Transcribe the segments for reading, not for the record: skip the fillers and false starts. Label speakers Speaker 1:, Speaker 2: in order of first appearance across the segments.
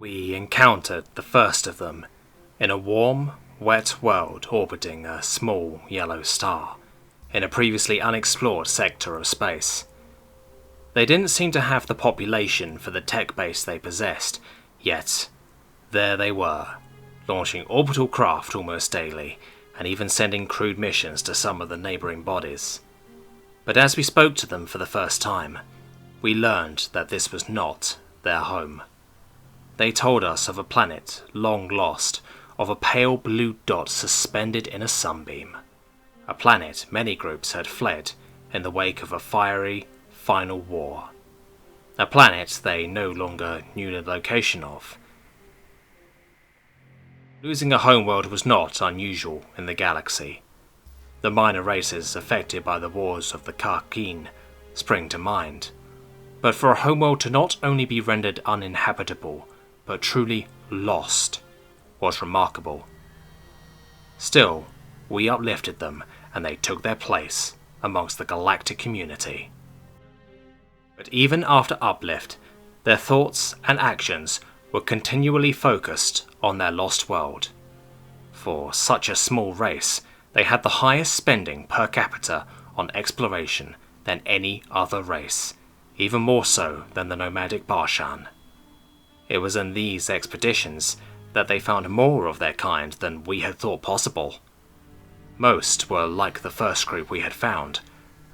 Speaker 1: We encountered the first of them in a warm, wet world orbiting a small yellow star in a previously unexplored sector of space. They didn't seem to have the population for the tech base they possessed, yet there they were, launching orbital craft almost daily, and even sending crewed missions to some of the neighbouring bodies. But as we spoke to them for the first time, we learned that this was not their home. They told us of a planet long lost, of a pale blue dot suspended in a sunbeam. A planet many groups had fled in the wake of a fiery, final war. A planet they no longer knew the location of. Losing a homeworld was not unusual in the galaxy. The minor races affected by the wars of the Karkin spring to mind. But for a homeworld to not only be rendered uninhabitable, but truly lost, was remarkable. Still, we uplifted them, and they took their place amongst the galactic community. But even after uplift, their thoughts and actions were continually focused on their lost world. For such a small race, they had the highest spending per capita on exploration than any other race, even more so than the nomadic Barshan. It was in these expeditions that they found more of their kind than we had thought possible. Most were like the first group we had found,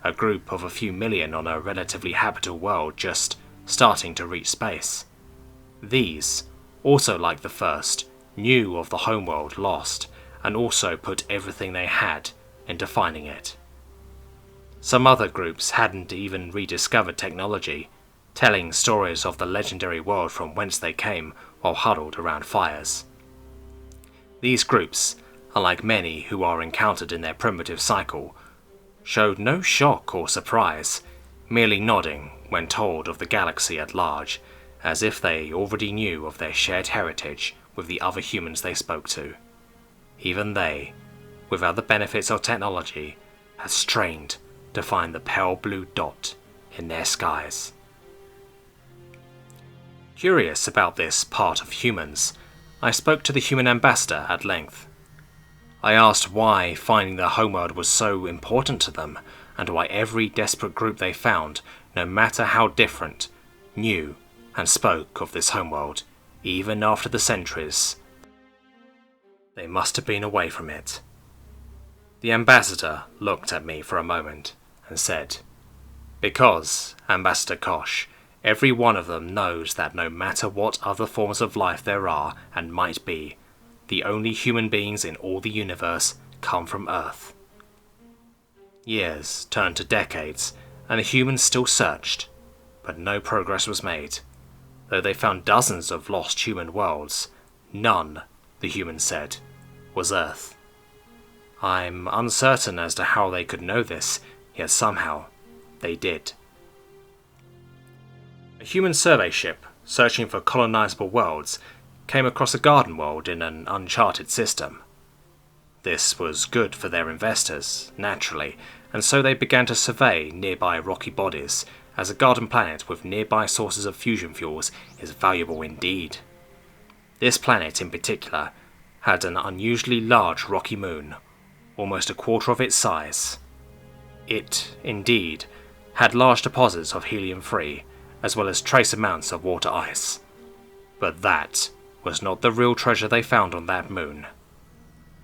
Speaker 1: a group of a few million on a relatively habitable world just starting to reach space. These, also like the first, knew of the homeworld lost and also put everything they had into finding it. Some other groups hadn't even rediscovered technology, telling stories of the legendary world from whence they came while huddled around fires. These groups, unlike many who are encountered in their primitive cycle, showed no shock or surprise, merely nodding when told of the galaxy at large, as if they already knew of their shared heritage with the other humans they spoke to. Even they, without the benefits of technology, had strained to find the pale blue dot in their skies. Curious about this part of humans, I spoke to the human ambassador at length. I asked why finding their homeworld was so important to them, and why every desperate group they found, no matter how different, knew and spoke of this homeworld, even after the centuries. They must have been away from it. The ambassador looked at me for a moment and said, "Because, Ambassador Kosh, every one of them knows that no matter what other forms of life there are and might be, the only human beings in all the universe come from Earth." Years turned to decades, and the humans still searched, but no progress was made. Though they found dozens of lost human worlds, none, the humans said, was Earth. I'm uncertain as to how they could know this, yet somehow they did. A human survey ship, searching for colonizable worlds, came across a garden world in an uncharted system. This was good for their investors, naturally, and so they began to survey nearby rocky bodies, as a garden planet with nearby sources of fusion fuels is valuable indeed. This planet in particular had an unusually large rocky moon, almost a quarter of its size. It, indeed, had large deposits of helium-3, as well as trace amounts of water ice. But that was not the real treasure they found on that moon.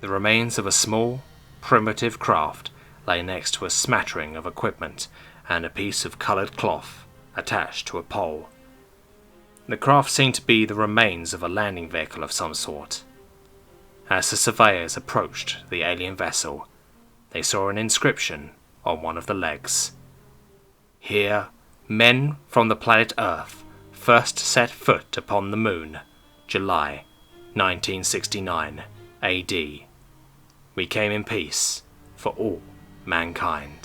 Speaker 1: The remains of a small, primitive craft lay next to a smattering of equipment and a piece of coloured cloth attached to a pole. The craft seemed to be the remains of a landing vehicle of some sort. As the surveyors approached the alien vessel, they saw an inscription on one of the legs. "Here, men from the planet Earth first set foot upon the moon, July 1969 AD. We came in peace for all mankind."